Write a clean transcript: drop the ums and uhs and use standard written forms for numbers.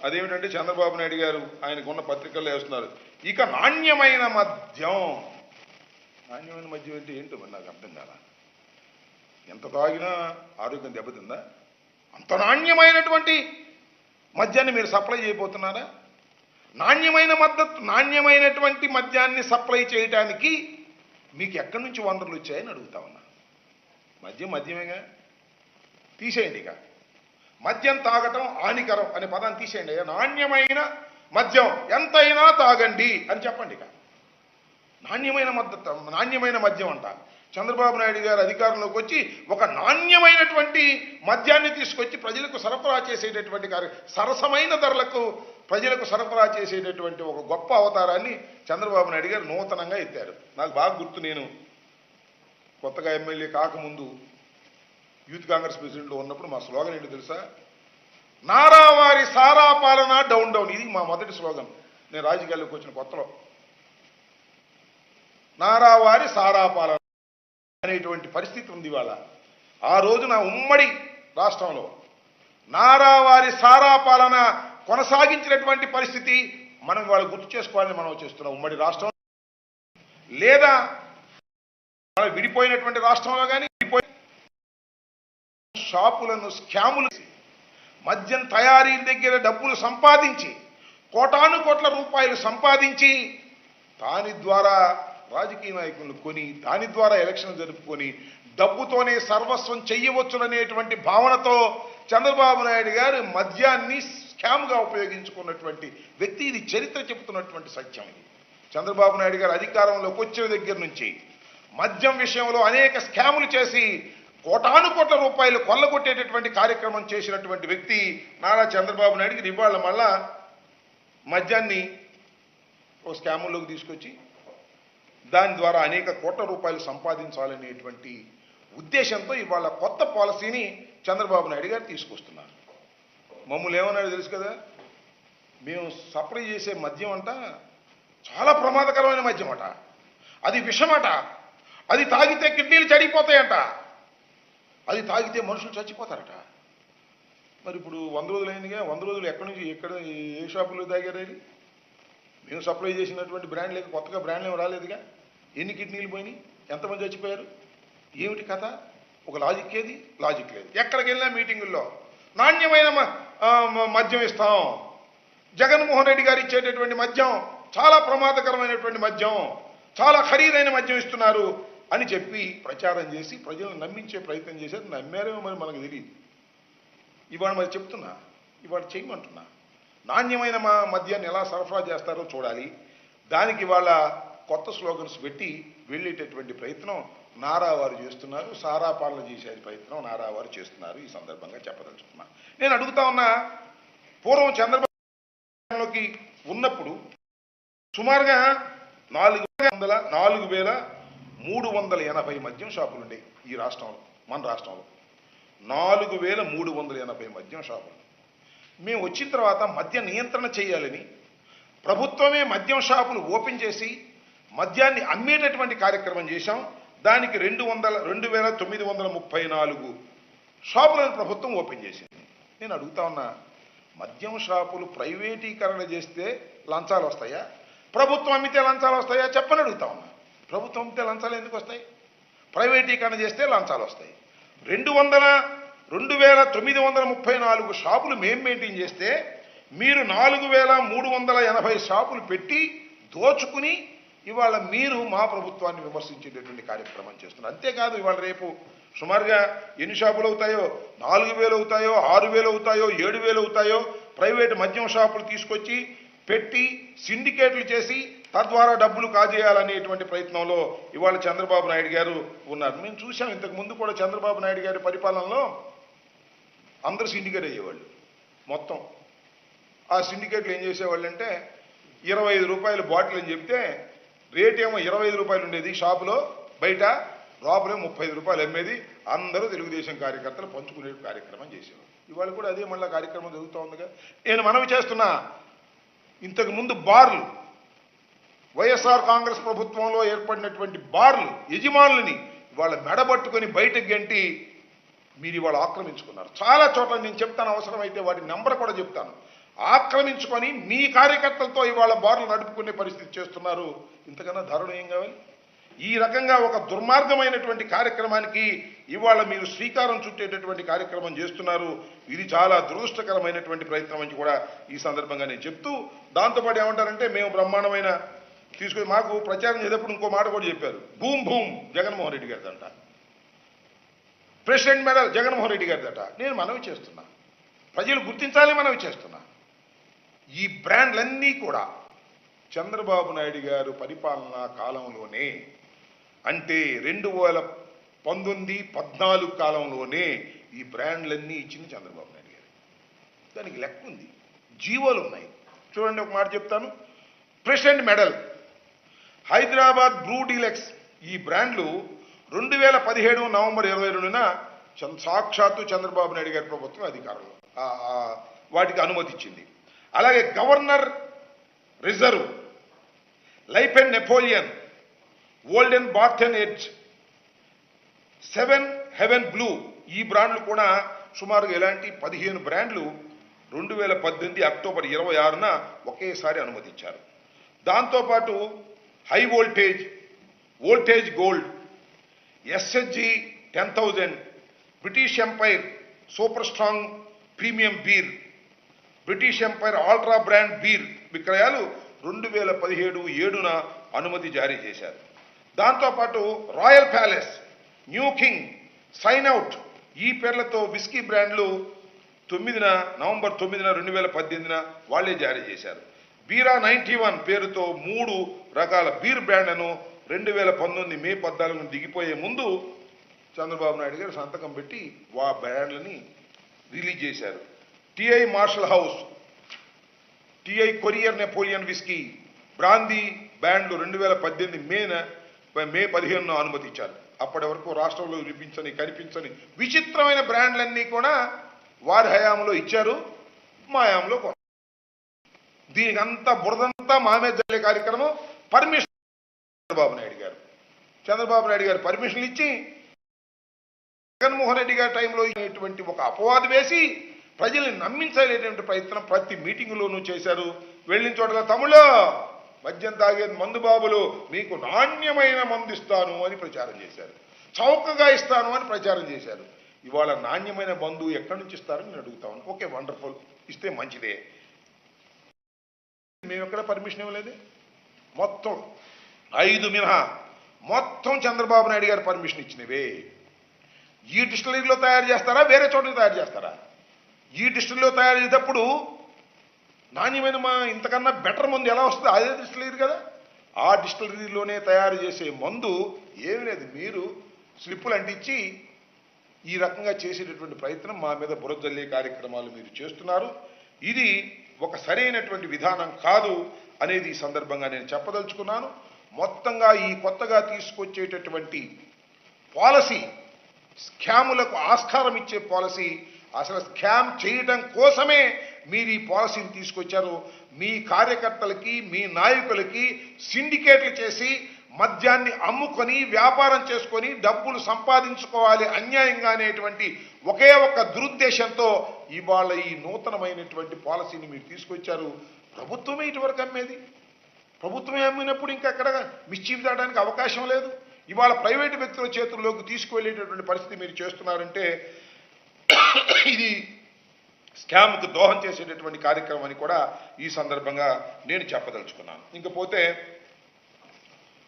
అదేమిటంటే చంద్రబాబు నాయుడు గారు ఆయనకున్న పత్రికల్లో వేస్తున్నారు, ఇక నాణ్యమైన మద్యం. నాణ్యమైన మద్యం అంటే ఏంటో మరి నాకు అర్థం కాదా. ఎంత తాగినా ఆరోగ్యం దెబ్బతిందా? అంత నాణ్యమైనటువంటి మద్యాన్ని మీరు సప్లై చేయబోతున్నారా? నాణ్యమైనటువంటి మద్యాన్ని సప్లై చేయడానికి మీకు ఎక్కడి నుంచి వనరులు వచ్చాయని అడుగుతా ఉన్నా. మద్యమేగా, తీసేయండి. ఇక మద్యం తాగటం హానికరం అనే పదాన్ని తీసేయండి. నాణ్యమైన మద్యం ఎంతైనా తాగండి అని చెప్పండి. ఇక నాణ్యమైన మద్యం అంట. చంద్రబాబు నాయుడు గారు అధికారంలోకి వచ్చి ఒక నాణ్యమైనటువంటి మద్యాన్ని తీసుకొచ్చి ప్రజలకు సరఫరా చేసేటటువంటి సరసమైన ధరలకు ప్రజలకు సరఫరా చేసేటటువంటి ఒక గొప్ప అవతారాన్ని చంద్రబాబు నాయుడు గారు నూతనంగా ఎత్తారు. నాకు బాగా గుర్తు, నేను కొత్తగా ఎమ్మెల్యే కాకముందు యూత్ కాంగ్రెస్ ప్రెసిడెంట్లో ఉన్నప్పుడు మా స్లోగన్ ఏంటో తెలుసా? నారావారి సారా పాలన డౌన్ డౌన్. ఇది మా మొదటి స్లోగన్ నేను రాజకీయాల్లోకి వచ్చిన కొత్తలో. నారావారి సారా పాలన అనేటువంటి పరిస్థితి ఉంది ఇవాళ. ఆ రోజున ఉమ్మడి రాష్ట్రంలో నారావారి సారా పాలన కొనసాగించినటువంటి పరిస్థితి మనం వాళ్ళు గుర్తు చేసుకోవాలని మనం చేస్తున్నాం. ఉమ్మడి రాష్ట్రం లేదా మనం విడిపోయినటువంటి రాష్ట్రంలో కానీ షాపులను స్కాములు, మద్యం తయారీ దగ్గర డబ్బులు సంపాదించి కోటాను కోట్ల రూపాయలు సంపాదించి దాని ద్వారా రాజకీయ నాయకులను కొని దాని ద్వారా ఎలక్షన్ జరుపుకొని డబ్బుతోనే సర్వస్వం చెయ్యవచ్చుననేటువంటి భావనతో చంద్రబాబు నాయుడు గారు మద్యాన్ని స్కామ్గా ఉపయోగించుకున్నటువంటి వ్యక్తి. ఇది చరిత్ర చెబుతున్నటువంటి సత్యం. ఇది చంద్రబాబు నాయుడు గారు అధికారంలోకి వచ్చిన దగ్గర నుంచి మద్యం విషయంలో అనేక స్కాములు చేసి కోటాను కోట్ల రూపాయలు కొల్లగొట్టేటటువంటి కార్యక్రమం చేసినటువంటి వ్యక్తి నారా చంద్రబాబు నాయుడికి ఇవాళ మళ్ళా మద్యాన్ని ఓ స్కాముల్లోకి తీసుకొచ్చి దాని ద్వారా అనేక కోట్ల రూపాయలు సంపాదించాలనేటువంటి ఉద్దేశంతో ఇవాళ కొత్త పాలసీని చంద్రబాబు నాయుడు గారు తీసుకొస్తున్నారు. మమ్మల్ని ఏమన్నాడు తెలుసు కదా, మేము సప్లై చేసే మద్యం అంట చాలా ప్రమాదకరమైన మద్యం అట, అది విషమట, అది తాగితే కిడ్నీలు చెడిపోతాయంట, అది తాగితే మనుషులు చచ్చిపోతారట. మరి ఇప్పుడు 100 రోజులు అయిందిగా, 100 రోజులు ఎక్కడి నుంచి ఏ షాపులో తాగారు? మేము సప్లై చేసినటువంటి బ్రాండ్ లేక కొత్తగా బ్రాండ్లు ఏమి రాలేదుగా. ఎన్ని కిడ్నీలు పోయినాయి, ఎంతమంది చచ్చిపోయారు, ఏమిటి కథ? ఒక లాజిక్ ఏది? లాజిక్ లేదు. ఎక్కడికి వెళ్ళినా మీటింగుల్లో నాణ్యమైన మద్యం ఇస్తాం, జగన్మోహన్ రెడ్డి గారు ఇచ్చేటటువంటి మద్యం చాలా ప్రమాదకరమైనటువంటి మద్యం, చాలా ఖరీదైన మద్యం ఇస్తున్నారు అని చెప్పి ప్రచారం చేసి ప్రజలను నమ్మించే ప్రయత్నం చేశారు. నమ్మారేమో మరి మనకు తెలియదు. ఇవాళ మరి చెప్తున్నా, ఇవాళ చేయమంటున్నా, నాణ్యమైన మద్యాన్ని ఎలా సరఫరా చేస్తారో చూడాలి. దానికి వాళ్ళ కొత్త స్లోగన్స్ పెట్టి వెళ్ళేటటువంటి ప్రయత్నం నారావారు చేస్తున్నారు. సారా పాలన చేసే ప్రయత్నం నారావారు చేస్తున్నారు. ఈ సందర్భంగా చెప్పదలుచుకున్నా. నేను అడుగుతా ఉన్నా, పూర్వం చంద్రబాబులోకి ఉన్నప్పుడు సుమారుగా 4,380 మద్యం షాపులు ఉండేవి ఈ రాష్ట్రంలో. మన రాష్ట్రంలో 4,380 మద్యం షాపులు. మేము వచ్చిన తర్వాత మద్య నియంత్రణ చేయాలని ప్రభుత్వమే మద్యం షాపులు ఓపెన్ చేసి మద్యాన్ని అమ్మేటటువంటి కార్యక్రమం చేశాం. దానికి 2,934 షాపులను ప్రభుత్వం ఓపెన్ చేసింది. నేను అడుగుతా ఉన్నా, మద్యం షాపులు ప్రైవేటీకరణ చేస్తే లంచాలు వస్తాయా, ప్రభుత్వం అమ్మితే లంచాలు వస్తాయా చెప్పని అడుగుతా ఉన్నా. ప్రభుత్వం అమ్మితే లంచాలు ఎందుకు వస్తాయి? ప్రైవేటీకరణ చేస్తే లంచాలు వస్తాయి. 2,934 షాపులు మేము మెయింటైన్ చేస్తే మీరు 4,380 షాపులు పెట్టి దోచుకుని ఇవాళ మీరు మా ప్రభుత్వాన్ని విమర్శించేటటువంటి కార్యక్రమం చేస్తున్నారు. అంతేకాదు, ఇవాళ రేపు సుమారుగా ఎన్ని షాపులు అవుతాయో, 4,000 అవుతాయో, 6,000 అవుతాయో, 7,000 అవుతాయో ప్రైవేటు మద్యం షాపులు తీసుకొచ్చి పెట్టి సిండికేట్లు చేసి తద్వారా డబ్బులు కాజేయాలనేటువంటి ప్రయత్నంలో ఇవాళ చంద్రబాబు నాయుడు గారు ఉన్నారు. మేము చూసాం ఇంతకు ముందు కూడా చంద్రబాబు నాయుడు గారి పరిపాలనలో అందరూ సిండికేట్ అయ్యేవాళ్ళు. మొత్తం ఆ సిండికేట్లు ఏం చేసేవాళ్ళు అంటే 25 రూపాయల బాటిల్ అని చెప్తే రేట్ ఏమో 25 రూపాయలు ఉండేది షాపులో, బయట లోపలే 35 రూపాయలు అమ్మేది. అందరూ తెలుగుదేశం కార్యకర్తలు పంచుకునే కార్యక్రమం చేసేవారు. ఇవాళ కూడా అదే మళ్ళీ కార్యక్రమం జరుగుతూ ఉందిగా. నేను మనవి చేస్తున్నా, ఇంతకు ముందు బార్లు, వైఎస్ఆర్ కాంగ్రెస్ ప్రభుత్వంలో ఏర్పడినటువంటి బార్లు యజమానులని ఇవాళ మెడబట్టుకొని బయటకు గంటి మీరు ఇవాళ ఆక్రమించుకున్నారు. చాలా చోట్ల నేను చెప్తాను, అవసరమైతే వాటి నెంబర్ కూడా చెప్తాను. ఆక్రమించుకొని మీ కార్యకర్తలతో ఇవాళ బార్లు నడుపుకునే పరిస్థితి చేస్తున్నారు. ఇంతకన్నా దారుణం ఏం కావాలి? ఈ రకంగా ఒక దుర్మార్గమైనటువంటి కార్యక్రమానికి ఇవాళ మీరు శ్రీకారం చుట్టేటటువంటి కార్యక్రమం చేస్తున్నారు. ఇది చాలా దురదృష్టకరమైనటువంటి ప్రయత్నం అని కూడా ఈ సందర్భంగా నేను చెప్తూ, దాంతోపాటు ఏమంటారంటే మేము బ్రహ్మాండమైన తీసుకొని మాకు ప్రచారం చేసేటప్పుడు ఇంకో మాట కూడా చెప్పారు. భూమ్ భూమ్ జగన్మోహన్ రెడ్డి గారిదంట, ప్రెసిడెంట్ మెడల్ జగన్మోహన్ రెడ్డి గారిదట. నేను మనవి చేస్తున్నా, ప్రజలు గుర్తించాలని మనవి చేస్తున్నా, ఈ బ్రాండ్లన్నీ కూడా చంద్రబాబు నాయుడు గారు పరిపాలనా కాలంలోనే, అంటే 2019-14 కాలంలోనే ఈ బ్రాండ్లన్నీ ఇచ్చింది చంద్రబాబు నాయుడు గారు. దానికి లెక్క ఉంది, జీవోలు ఉన్నాయి. చూడండి, ఒక మాట చెప్తాను. President medal, Hyderabad Bru deluxe, ఈ బ్రాండ్లు 2017 నవంబర్ 22న సాక్షాత్తు చంద్రబాబు నాయుడు గారి ప్రభుత్వం అధికారంలో వాటికి అనుమతి ఇచ్చింది. అలాగే governor reserve, life and Napoleon, olden Barton edge, 7 heaven blue, ఈ బ్రాండ్లు కూడా సుమారుగా ఇలాంటి 15 బ్రాండ్లు 2018 అక్టోబర్ 26న ఒకేసారి అనుమతించారు. దాంతోపాటు high voltage, voltage gold, SHG 10,000, British empire super strong premium beer, British empire ultra brand beer విక్రయాలు 2017 అనుమతి జారీ చేశారు. దాంతోపాటు royal palace, new king, sign out, ఈ పేర్లతో విస్కీ బ్రాండ్లు నవంబర్ 9న 2018న వాళ్లే జారీ చేశారు. బీరా 91 పేరుతో 3 రకాల బీర్ బ్రాండ్లను 2019 మే 14న దిగిపోయే ముందు చంద్రబాబు నాయుడు గారు సంతకం పెట్టి ఆ బ్రాండ్లని రిలీజ్ చేశారు. TI marshal house, TI courier Napoleon whisky, brandy బ్రాండ్లు 2018 మే 15న అనుమతించారు. అప్పటి వరకు రాష్ట్రంలో కనిపించని విచిత్రమైన బ్రాండ్లన్నీ కూడా వారి హయాంలో ఇచ్చారు, మా హయాంలో. దీనికి అంతా బురదంతా మా మీద జల్లే కార్యక్రమం పర్మిషన్ చంద్రబాబు నాయుడు గారు పర్మిషన్ ఇచ్చి జగన్మోహన్ రెడ్డి గారి టైంలో ఇటువంటి ఒక అపవాదు వేసి ప్రజల్ని నమ్మించలేటువంటి ప్రయత్నం ప్రతి మీటింగులోనూ చేశారు. వెళ్ళిన చోట్ల తమ్ముళ్ళు మద్యం తాగే మందు బాబులు మీకు నాణ్యమైన మందు ఇస్తాను అని ప్రచారం చేశారు, చౌకగా ఇస్తాను అని ప్రచారం చేశారు. ఇవాళ నాణ్యమైన మందు ఎక్కడి నుంచి ఇస్తారని నేను అడుగుతాను. ఓకే, వండర్ఫుల్, ఇస్తే మంచిదే. మేము ఎక్కడ పర్మిషన్ ఇవ్వలేదు. మొత్తం 5 మినహా మొత్తం చంద్రబాబు నాయుడు గారు పర్మిషన్ ఇచ్చినవే. ఈ డిస్టిలరీలో తయారు చేస్తారా, వేరే చోట్ల తయారు చేస్తారా? ఈ డిస్టిలరీలో తయారు చేసేటప్పుడు నాణ్యమైన ఇంతకన్నా బెటర్ మందు ఎలా వస్తుంది? అదే డిస్టిలరీ కదా. ఆ డిస్టిలరీలోనే తయారు చేసే మందు ఏమి లేదు. మీరు స్లిప్పులు అంటించి ఈ రకంగా చేసేటటువంటి ప్రయత్నం మా మీద బురదల్లే కార్యక్రమాలు మీరు చేస్తున్నారు. ఇది ఒక సరైనటువంటి విధానం కాదు అనేది ఈ సందర్భంగా నేను చెప్పదలుచుకున్నాను. మొత్తంగా ఈ కొత్తగా తీసుకొచ్చేటటువంటి పాలసీ స్కాములకు ఆస్కారం ఇచ్చే పాలసీ, అసలు స్కామ్ చేయడం కోసమే మీరు ఈ పాలసీని తీసుకొచ్చారు. మీ కార్యకర్తలకి, మీ నాయకులకి సిండికేట్లు చేసి మద్యాన్ని అమ్ముకొని వ్యాపారం చేసుకొని డబ్బులు సంపాదించుకోవాలి అన్యాయంగా అనేటువంటి ఒకే ఒక్క దురుద్దేశంతో ఇవాళ ఈ నూతనమైనటువంటి పాలసీని మీరు తీసుకొచ్చారు. ప్రభుత్వమే ఇటువరకు అమ్మేది. ప్రభుత్వమే అమ్మినప్పుడు ఇంకా ఎక్కడ మిస్చీఫ్ దాడానికి అవకాశం లేదు. ఇవాళ ప్రైవేటు వ్యక్తుల చేతుల్లోకి తీసుకువెళ్ళేటటువంటి పరిస్థితి మీరు చేస్తున్నారంటే ఇది స్కామ్కు దోహం చేసేటటువంటి కార్యక్రమం అని కూడా ఈ సందర్భంగా నేను చెప్పదలుచుకున్నాను. ఇంకపోతే